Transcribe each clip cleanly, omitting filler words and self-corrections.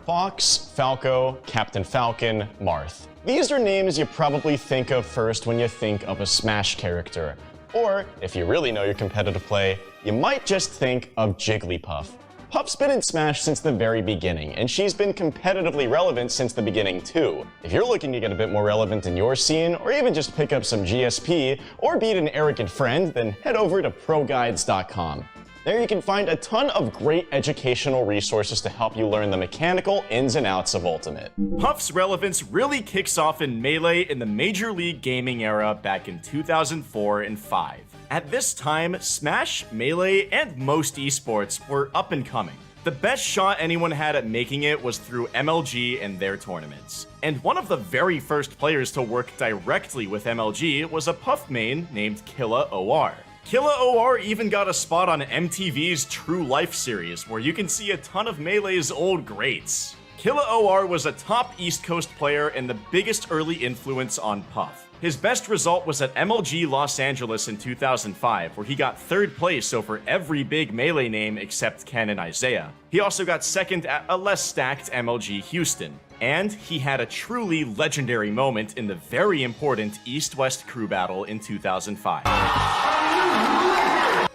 Fox, Falco, Captain Falcon, Marth. These are names you probably think of first when you think of a Smash character. Or, if you really know your competitive play, you might just think of Jigglypuff. Puff's been in Smash since the very beginning, and she's been competitively relevant since the beginning too. If you're looking to get a bit more relevant in your scene, or even just pick up some GSP, or beat an arrogant friend, then head over to ProGuides.com. There you can find a ton of great educational resources to help you learn the mechanical ins and outs of Ultimate. Puff's relevance really kicks off in Melee in the Major League Gaming era back in 2004 and 5. At this time, Smash, Melee, and most esports were up and coming. The best shot anyone had at making it was through MLG and their tournaments. And one of the very first players to work directly with MLG was a Puff main named Killa OR. Killa OR even got a spot on MTV's True Life series, where you can see a ton of Melee's old greats. Killa OR was a top East Coast player and the biggest early influence on Puff. His best result was at MLG Los Angeles in 2005, where he got 3rd place over every big Melee name except Ken and Isaiah. He also got 2nd at a less stacked MLG Houston. And he had a truly legendary moment in the very important East-West crew battle in 2005.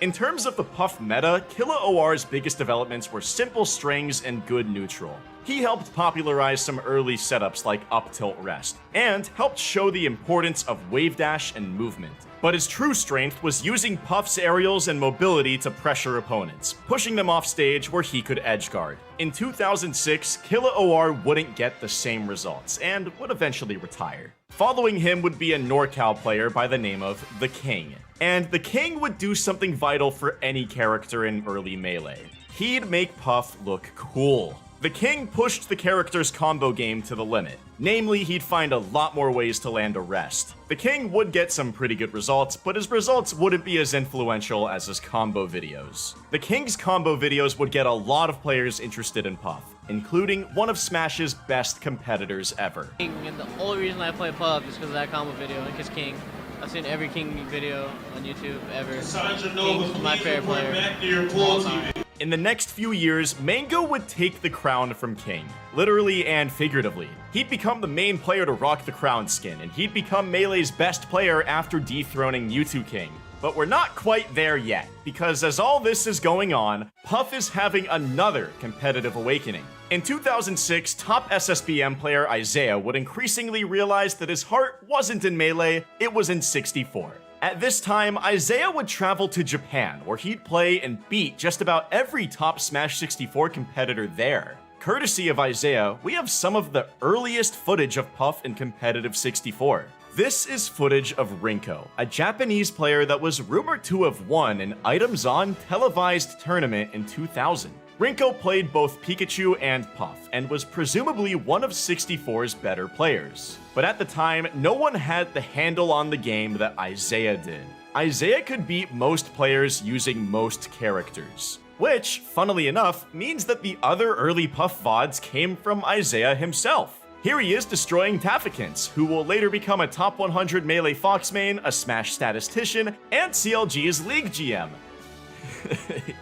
In terms of the Puff meta, Killa OR's biggest developments were simple strings and good neutral. He helped popularize some early setups like up tilt rest, and helped show the importance of wave dash and movement. But his true strength was using Puff's aerials and mobility to pressure opponents, pushing them off stage where he could edgeguard. In 2006, Killa OR wouldn't get the same results, and would eventually retire. Following him would be a NorCal player by the name of The King. And The King would do something vital for any character in early Melee. He'd make Puff look cool. The King pushed the character's combo game to the limit. Namely, he'd find a lot more ways to land a rest. The King would get some pretty good results, but his results wouldn't be as influential as his combo videos. The King's combo videos would get a lot of players interested in Puff, including one of Smash's best competitors ever. And the only reason I play Puff is because of that combo video, and because King. I've seen every King video on YouTube ever. King's my favorite player of all time. In the next few years, Mango would take the crown from King, literally and figuratively. He'd become the main player to rock the crown skin, and he'd become Melee's best player after dethroning Mewtwo King. But we're not quite there yet, because as all this is going on, Puff is having another competitive awakening. In 2006, top SSBM player Isaiah would increasingly realize that his heart wasn't in Melee, it was in 64. At this time, Isaiah would travel to Japan, where he'd play and beat just about every top Smash 64 competitor there. Courtesy of Isaiah, we have some of the earliest footage of Puff in competitive 64. This is footage of Rinko, a Japanese player that was rumored to have won an Items On televised tournament in 2000. Rinko played both Pikachu and Puff, and was presumably one of 64's better players. But at the time, no one had the handle on the game that Isaiah did. Isaiah could beat most players using most characters. Which, funnily enough, means that the other early Puff VODs came from Isaiah himself. Here he is destroying Tafikins, who will later become a top 100 Melee Fox main, a Smash statistician, and CLG's League GM.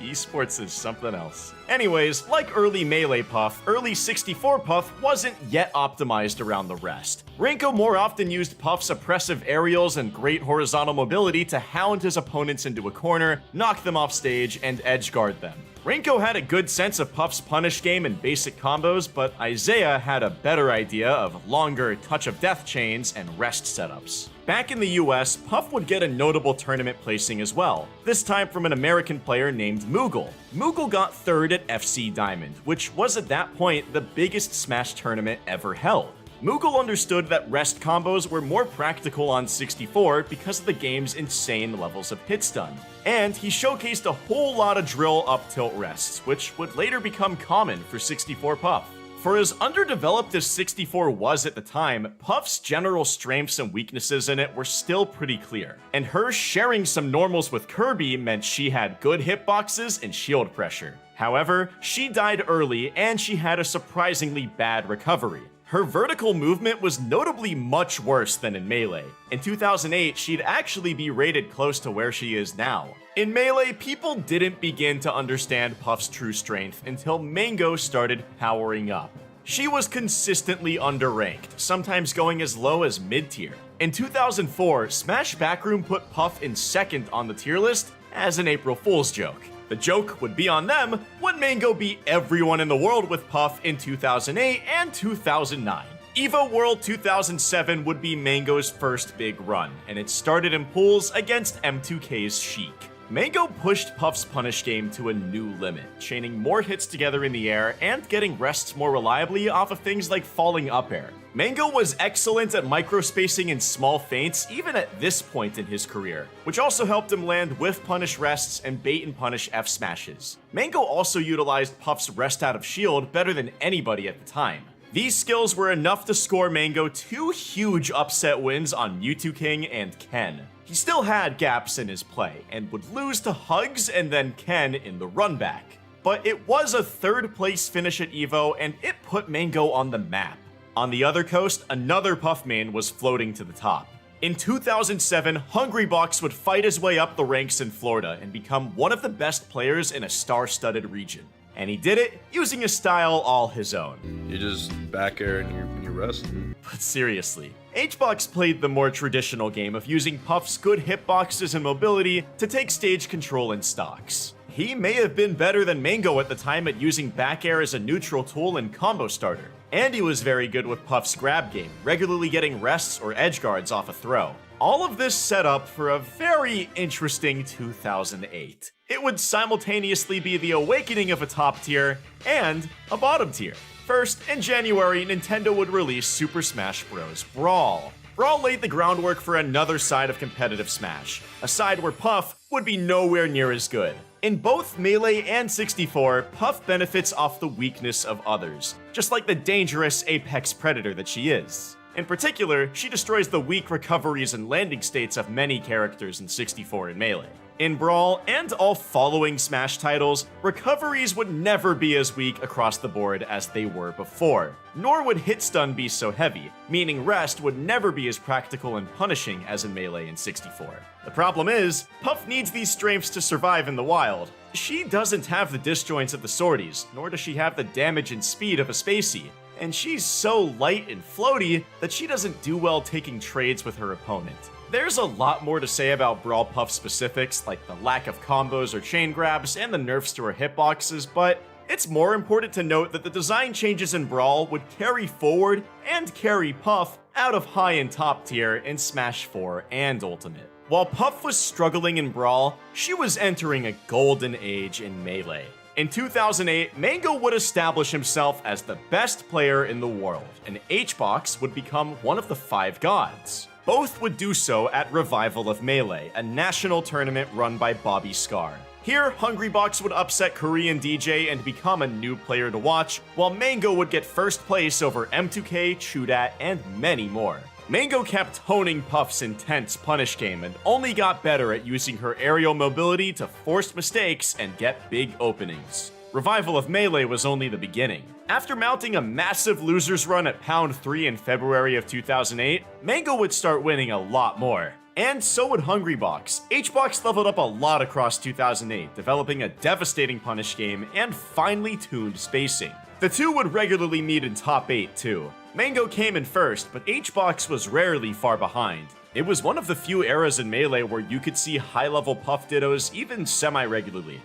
Esports is something else. Anyways, like early Melee Puff, early 64 Puff wasn't yet optimized around the rest. Rinko more often used Puff's oppressive aerials and great horizontal mobility to hound his opponents into a corner, knock them off stage, and edgeguard them. Rinko had a good sense of Puff's punish game and basic combos, but Isaiah had a better idea of longer touch of death chains and rest setups. Back in the US, Puff would get a notable tournament placing as well, this time from an American player named Moogle. Moogle got 3rd at FC Diamond, which was at that point the biggest Smash tournament ever held. Moogle understood that rest combos were more practical on 64 because of the game's insane levels of hit stun. And he showcased a whole lot of drill up tilt rests, which would later become common for 64 Puff. For as underdeveloped as 64 was at the time, Puff's general strengths and weaknesses in it were still pretty clear, and her sharing some normals with Kirby meant she had good hitboxes and shield pressure. However, she died early and she had a surprisingly bad recovery. Her vertical movement was notably much worse than in Melee. In 2008, she'd actually be rated close to where she is now. In Melee, people didn't begin to understand Puff's true strength until Mango started powering up. She was consistently underranked, sometimes going as low as mid-tier. In 2004, Smash Backroom put Puff in second on the tier list as an April Fool's joke. The joke would be on them when Mango beat everyone in the world with Puff in 2008 and 2009. EVO World 2007 would be Mango's first big run, and it started in pools against M2K's Sheik. Mango pushed Puff's punish game to a new limit, chaining more hits together in the air and getting rests more reliably off of things like falling up air. Mango was excellent at microspacing and small feints even at this point in his career, which also helped him land whiff punish rests and bait and punish F smashes. Mango also utilized Puff's rest out of shield better than anybody at the time. These skills were enough to score Mango 2 huge upset wins on Mewtwo King and Ken. He still had gaps in his play, and would lose to Hugs and then Ken in the run back. But it was a 3rd place finish at EVO, and it put Mango on the map. On the other coast, another Puff main was floating to the top. In 2007, Hungrybox would fight his way up the ranks in Florida and become one of the best players in a star-studded region. And he did it using a style all his own. You just back air and you rest. But seriously, HBox played the more traditional game of using Puff's good hitboxes and mobility to take stage control in stocks. He may have been better than Mango at the time at using back air as a neutral tool and combo starter. And he was very good with Puff's grab game, regularly getting rests or edge guards off a throw. All of this set up for a very interesting 2008. It would simultaneously be the awakening of a top tier and a bottom tier. First, in January, Nintendo would release Super Smash Bros. Brawl. Brawl laid the groundwork for another side of competitive Smash, a side where Puff would be nowhere near as good. In both Melee and 64, Puff benefits off the weakness of others, just like the dangerous apex predator that she is. In particular, she destroys the weak recoveries and landing states of many characters in 64 and Melee. In Brawl, and all following Smash titles, recoveries would never be as weak across the board as they were before, nor would hit stun be so heavy, meaning rest would never be as practical and punishing as in Melee and 64. The problem is, Puff needs these strengths to survive in the wild. She doesn't have the disjoints of the Swordies, nor does she have the damage and speed of a Spacey, and she's so light and floaty that she doesn't do well taking trades with her opponent. There's a lot more to say about Brawl Puff specifics, like the lack of combos or chain grabs and the nerfs to her hitboxes, but it's more important to note that the design changes in Brawl would carry forward and carry Puff out of high and top tier in Smash 4 and Ultimate. While Puff was struggling in Brawl, she was entering a golden age in Melee. In 2008, Mango would establish himself as the best player in the world, and HBox would become one of the 5 gods. Both would do so at Revival of Melee, a national tournament run by Bobby Scar. Here, Hungrybox would upset Korean DJ and become a new player to watch, while Mango would get first place over M2K, Chudat, and many more. Mango kept honing Puff's intense punish game and only got better at using her aerial mobility to force mistakes and get big openings. Revival of Melee was only the beginning. After mounting a massive losers run at Pound 3 in February of 2008, Mango would start winning a lot more. And so would Hungrybox. HBox leveled up a lot across 2008, developing a devastating punish game and finely tuned spacing. The two would regularly meet in top 8 too. Mango came in first, but HBox was rarely far behind. It was one of the few eras in Melee where you could see high-level Puff Dittos even semi-regularly.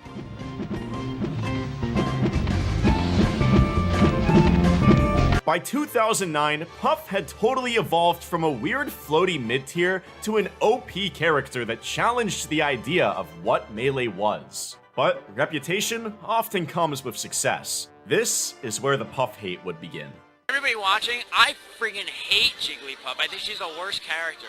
By 2009, Puff had totally evolved from a weird floaty mid-tier to an OP character that challenged the idea of what Melee was. But reputation often comes with success. This is where the Puff hate would begin. Everybody watching, I friggin' hate Jigglypuff. I think she's the worst character.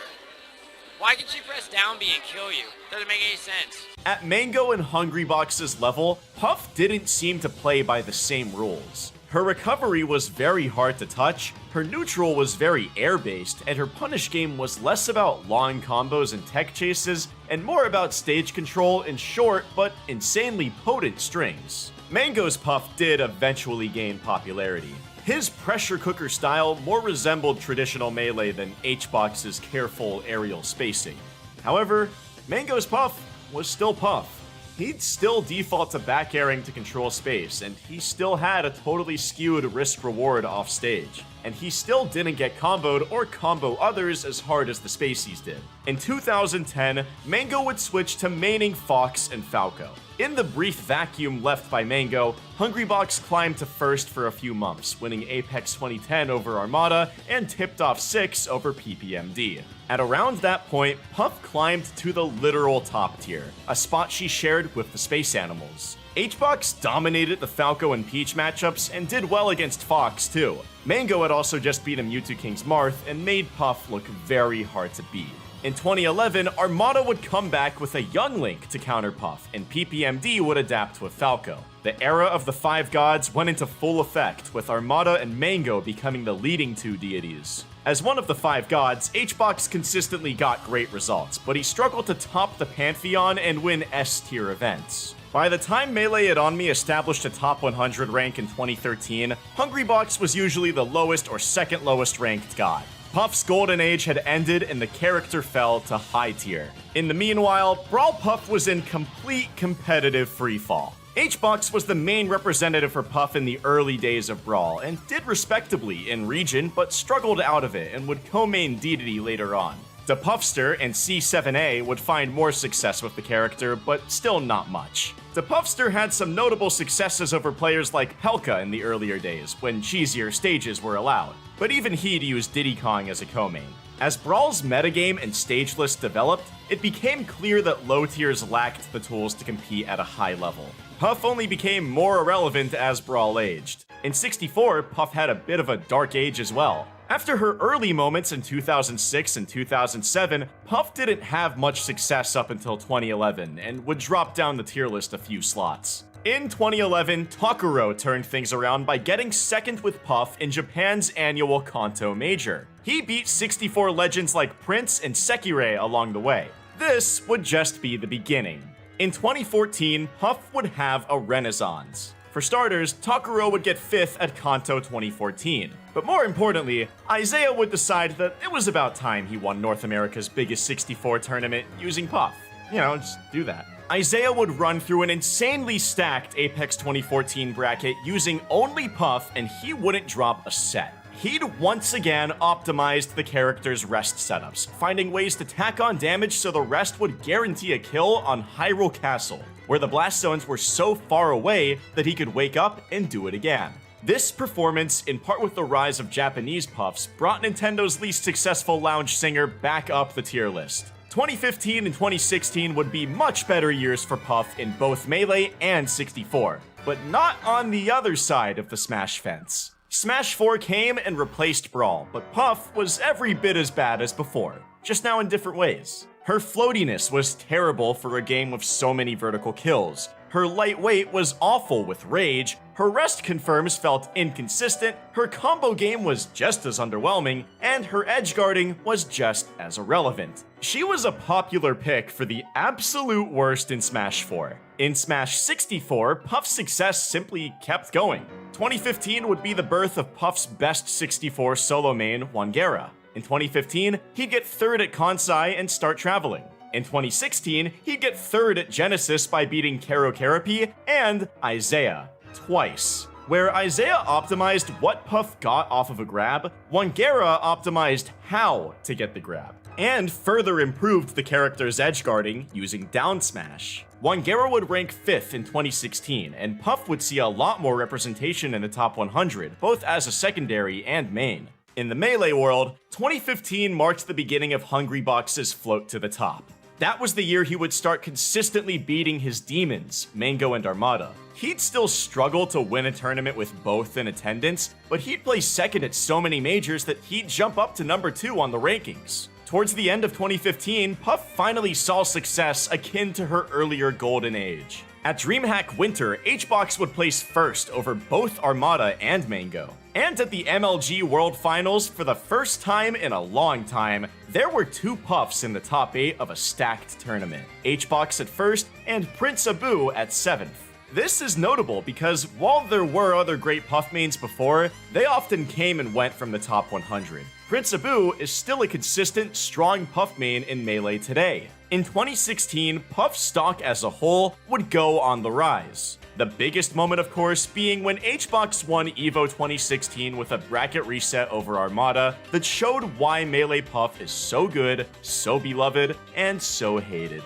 Why can she press down B and kill you? Doesn't make any sense. At Mango and Hungrybox's level, Puff didn't seem to play by the same rules. Her recovery was very hard to touch, her neutral was very air-based, and her punish game was less about long combos and tech chases, and more about stage control in short but insanely potent strings. Mango's Puff did eventually gain popularity. His pressure cooker style more resembled traditional Melee than HBox's careful aerial spacing. However, Mango's Puff was still Puff. he'd still default to back airing to control space, and he still had a totally skewed risk-reward off stage. And he still didn't get comboed or combo others as hard as the Spaceys did. In 2010, Mango would switch to maining Fox and Falco. In the brief vacuum left by Mango, Hungrybox climbed to first for a few months, winning Apex 2010 over Armada and tipped off 6 over PPMD. At around that point, Puff climbed to the literal top tier, a spot she shared with the Space Animals. HBox dominated the Falco and Peach matchups and did well against Fox too. Mango had also just beaten Mewtwo King's Marth and made Puff look very hard to beat. In 2011, Armada would come back with a young Link to counter Puff, and PPMD would adapt with Falco. The era of the 5 gods went into full effect, with Armada and Mango becoming the leading 2 deities. As one of the 5 gods, HBox consistently got great results, but he struggled to top the Pantheon and win S-tier events. By the time Melee at On Me established a top 100 rank in 2013, Hungrybox was usually the lowest or second lowest ranked god. Puff's golden age had ended and the character fell to high tier. In the meanwhile, Brawl Puff was in complete competitive freefall. HBox was the main representative for Puff in the early days of Brawl, and did respectably in region, but struggled out of it and would co-main Dedede later on. The Puffster and C7A would find more success with the character, but still not much. The Puffster had some notable successes over players like Pelka in the earlier days, when cheesier stages were allowed, but even he'd use Diddy Kong as a co-main. As Brawl's metagame and stage list developed, it became clear that low tiers lacked the tools to compete at a high level. Puff only became more irrelevant as Brawl aged. In 64, Puff had a bit of a dark age as well. After her early moments in 2006 and 2007, Puff didn't have much success up until 2011, and would drop down the tier list a few slots. In 2011, Takuro turned things around by getting second with Puff in Japan's annual Kanto Major. He beat 64 legends like Prince and Sekirei along the way. This would just be the beginning. In 2014, Puff would have a renaissance. For starters, Takuro would get 5th at Kanto 2014. But more importantly, Isaiah would decide that it was about time he won North America's biggest 64 tournament using Puff. You know, just do that. Isaiah would run through an insanely stacked Apex 2014 bracket using only Puff, and he wouldn't drop a set. He'd once again optimized the character's rest setups, finding ways to tack on damage so the rest would guarantee a kill on Hyrule Castle, where the blast zones were so far away that he could wake up and do it again. This performance, in part with the rise of Japanese Puffs, brought Nintendo's least successful lounge singer back up the tier list. 2015 and 2016 would be much better years for Puff in both Melee and 64, but not on the other side of the Smash fence. Smash 4 came and replaced Brawl, but Puff was every bit as bad as before, just now in different ways. Her floatiness was terrible for a game with so many vertical kills. Her lightweight was awful with Rage, her rest confirms felt inconsistent, her combo game was just as underwhelming, and her edge guarding was just as irrelevant. She was a popular pick for the absolute worst in Smash 4. In Smash 64, Puff's success simply kept going. 2015 would be the birth of Puff's best 64 solo main, Wangera. In 2015, he'd get 3rd at Kansai and start traveling. In 2016, he'd get 3rd at Genesis by beating Kero Kerapi and Isaiah twice. Where Isaiah optimized what Puff got off of a grab, Wangera optimized how to get the grab, and further improved the character's edge guarding using down smash. Wangera would rank 5th in 2016, and Puff would see a lot more representation in the top 100, both as a secondary and main. In the Melee world, 2015 marked the beginning of Hungrybox's float to the top. That was the year he would start consistently beating his demons, Mango and Armada. He'd still struggle to win a tournament with both in attendance, but he'd place second at so many majors that he'd jump up to number 2 on the rankings. Towards the end of 2015, Puff finally saw success akin to her earlier golden age. At DreamHack Winter, HBox would place first over both Armada and Mango. And at the MLG World Finals, for the first time in a long time, there were 2 Puffs in the top 8 of a stacked tournament. HBox at first, and Prince Abu at 7th. This is notable because while there were other great Puff mains before, they often came and went from the top 100. Prince Abu is still a consistent, strong Puff main in Melee today. In 2016, Puff's stock as a whole would go on the rise. The biggest moment, of course, being when HBox won EVO 2016 with a bracket reset over Armada that showed why Melee Puff is so good, so beloved, and so hated.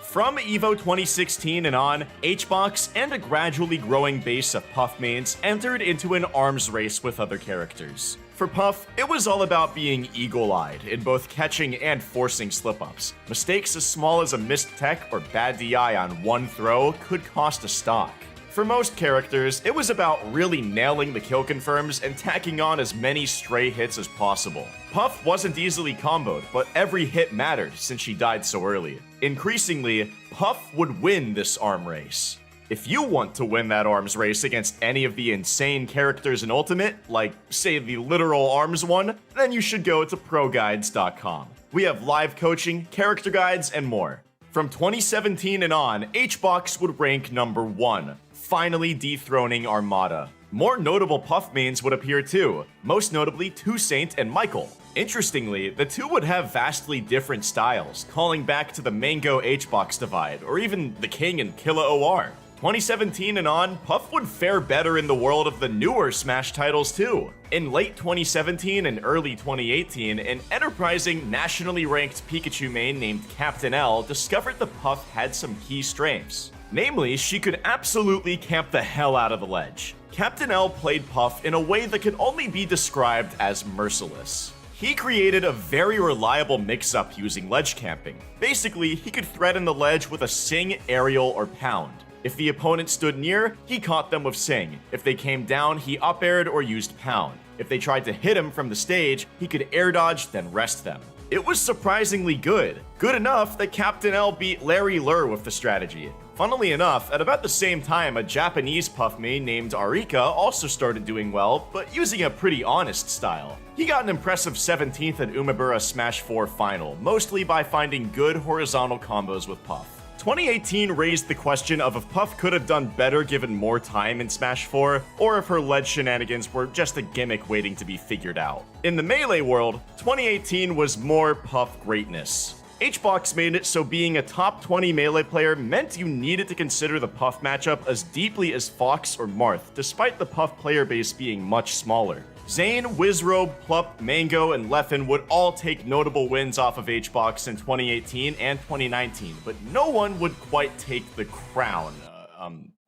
From EVO 2016 and on, HBox and a gradually growing base of Puff mains entered into an arms race with other characters. For Puff, it was all about being eagle-eyed in both catching and forcing slip-ups. Mistakes as small as a missed tech or bad DI on one throw could cost a stock. For most characters, it was about really nailing the kill confirms and tacking on as many stray hits as possible. Puff wasn't easily comboed, but every hit mattered since she died so early. Increasingly, Puff would win this arm race. If you want to win that arms race against any of the insane characters in Ultimate, like, say, the literal arms one, then you should go to ProGuides.com. We have live coaching, character guides, and more. From 2017 and on, HBox would rank number 1, finally dethroning Armada. More notable Puff mains would appear too, most notably Toussaint and Michael. Interestingly, the two would have vastly different styles, calling back to the Mango HBox divide, or even the King and Killa OR. 2017 and on, Puff would fare better in the world of the newer Smash titles too. In late 2017 and early 2018, an enterprising, nationally ranked Pikachu main named Captain L discovered the Puff had some key strengths. Namely, she could absolutely camp the hell out of the ledge. Captain L played Puff in a way that could only be described as merciless. He created a very reliable mix-up using ledge camping. Basically, he could threaten the ledge with a Sing, Aerial, or Pound. If the opponent stood near, he caught them with Sing. If they came down, he up-aired or used Pound. If they tried to hit him from the stage, he could air dodge, then rest them. It was surprisingly good. Good enough that Captain L beat Larry Lurr with the strategy. Funnily enough, at about the same time, a Japanese Puff main named Arika also started doing well, but using a pretty honest style. He got an impressive 17th at Umebura Smash 4 Final, mostly by finding good horizontal combos with Puff. 2018 raised the question of if Puff could have done better given more time in Smash 4, or if her ledge shenanigans were just a gimmick waiting to be figured out. In the Melee world, 2018 was more Puff greatness. HBox made it so being a top 20 Melee player meant you needed to consider the Puff matchup as deeply as Fox or Marth, despite the Puff player base being much smaller. Zane, Wizrobe, Plup, Mango, and Leffen would all take notable wins off of HBox in 2018 and 2019, but no one would quite take the crown,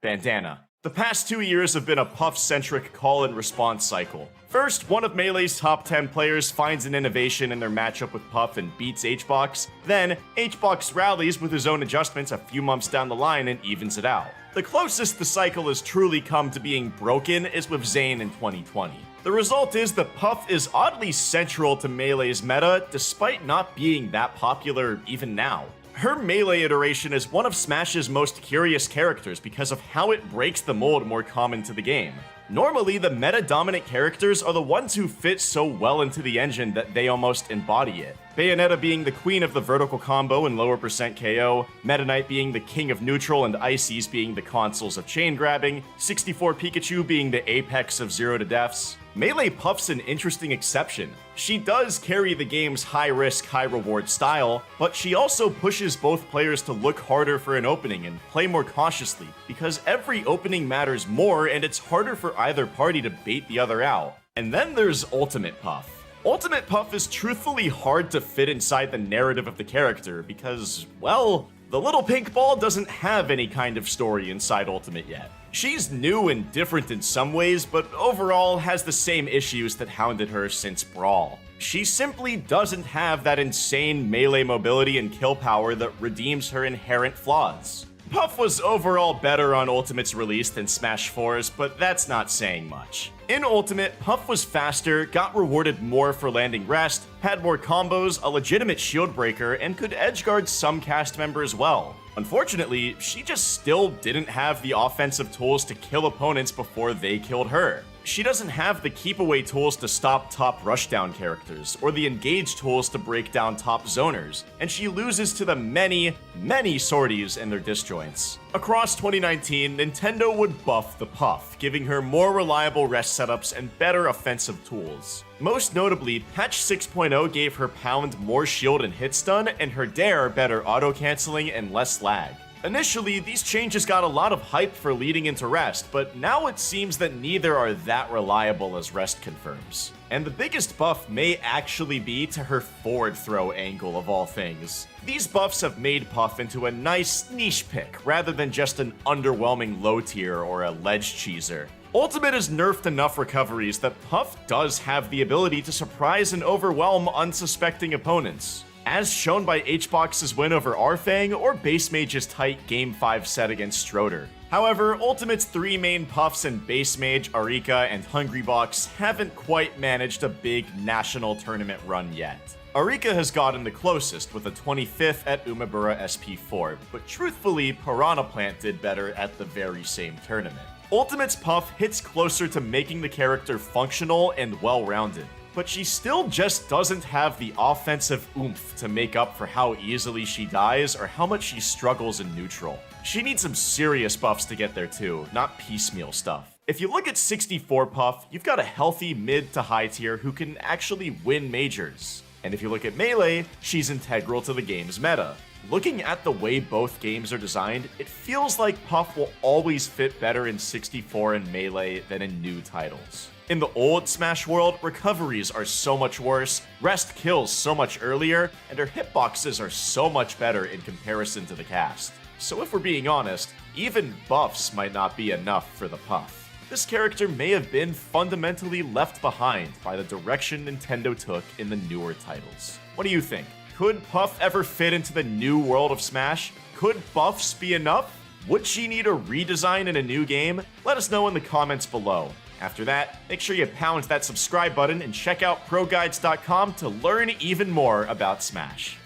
bandana. The past 2 years have been a Puff-centric call and response cycle. First, one of Melee's top 10 players finds an innovation in their matchup with Puff and beats HBox. Then, HBox rallies with his own adjustments a few months down the line and evens it out. The closest the cycle has truly come to being broken is with Zane in 2020. The result is that Puff is oddly central to Melee's meta, despite not being that popular even now. Her Melee iteration is one of Smash's most curious characters because of how it breaks the mold more common to the game. Normally, the meta-dominant characters are the ones who fit so well into the engine that they almost embody it. Bayonetta being the queen of the vertical combo and lower percent KO, Meta Knight being the king of neutral and Ices being the consoles of chain grabbing, 64 Pikachu being the apex of zero to deaths. Melee Puff's an interesting exception. She does carry the game's high-risk, high-reward style, but she also pushes both players to look harder for an opening and play more cautiously, because every opening matters more and it's harder for either party to bait the other out. And then there's Ultimate Puff. Ultimate Puff is truthfully hard to fit inside the narrative of the character because, well, the little pink ball doesn't have any kind of story inside Ultimate yet. She's new and different in some ways, but overall has the same issues that hounded her since Brawl. She simply doesn't have that insane melee mobility and kill power that redeems her inherent flaws. Puff was overall better on Ultimate's release than Smash 4's, but that's not saying much. In Ultimate, Puff was faster, got rewarded more for landing rest, had more combos, a legitimate shield breaker, and could edgeguard some cast members well. Unfortunately, she just still didn't have the offensive tools to kill opponents before they killed her. she doesn't have the keep away tools to stop top rushdown characters, or the engage tools to break down top zoners, and she loses to the many swordies and their disjoints. Across 2019, Nintendo would buff the Puff, giving her more reliable rest setups and better offensive tools. Most notably, patch 6.0 gave her pound more shield and hit stun, and her dare better auto-canceling and less lag. Initially, these changes got a lot of hype for leading into Rest, but now it seems that neither are that reliable as Rest confirms. And the biggest buff may actually be to her forward throw angle of all things. These buffs have made Puff into a nice niche pick, rather than just an underwhelming low tier or a ledge cheeser. Ultimate has nerfed enough recoveries that Puff does have the ability to surprise and overwhelm unsuspecting opponents, as shown by H-Box's win over Arfang or Base Mage's tight Game 5 set against Stroder. However, Ultimate's three main Puffs in Base Mage, Arika, and Hungrybox haven't quite managed a big national tournament run yet. Arika has gotten the closest with a 25th at Umebura SP4, but truthfully, Piranha Plant did better at the very same tournament. Ultimate's Puff hits closer to making the character functional and well-rounded, but she still just doesn't have the offensive oomph to make up for how easily she dies or how much she struggles in neutral. She needs some serious buffs to get there too, not piecemeal stuff. If you look at 64 Puff, you've got a healthy mid to high tier who can actually win majors. And if you look at Melee, she's integral to the game's meta. Looking at the way both games are designed, it feels like Puff will always fit better in 64 and Melee than in new titles. In the old Smash world, recoveries are so much worse, rest kills so much earlier, and her hitboxes are so much better in comparison to the cast. So if we're being honest, even buffs might not be enough for the Puff. This character may have been fundamentally left behind by the direction Nintendo took in the newer titles. What do you think? Could Puff ever fit into the new world of Smash? Could buffs be enough? Would she need a redesign in a new game? Let us know in the comments below. After that, make sure you pound that subscribe button and check out ProGuides.com to learn even more about Smash.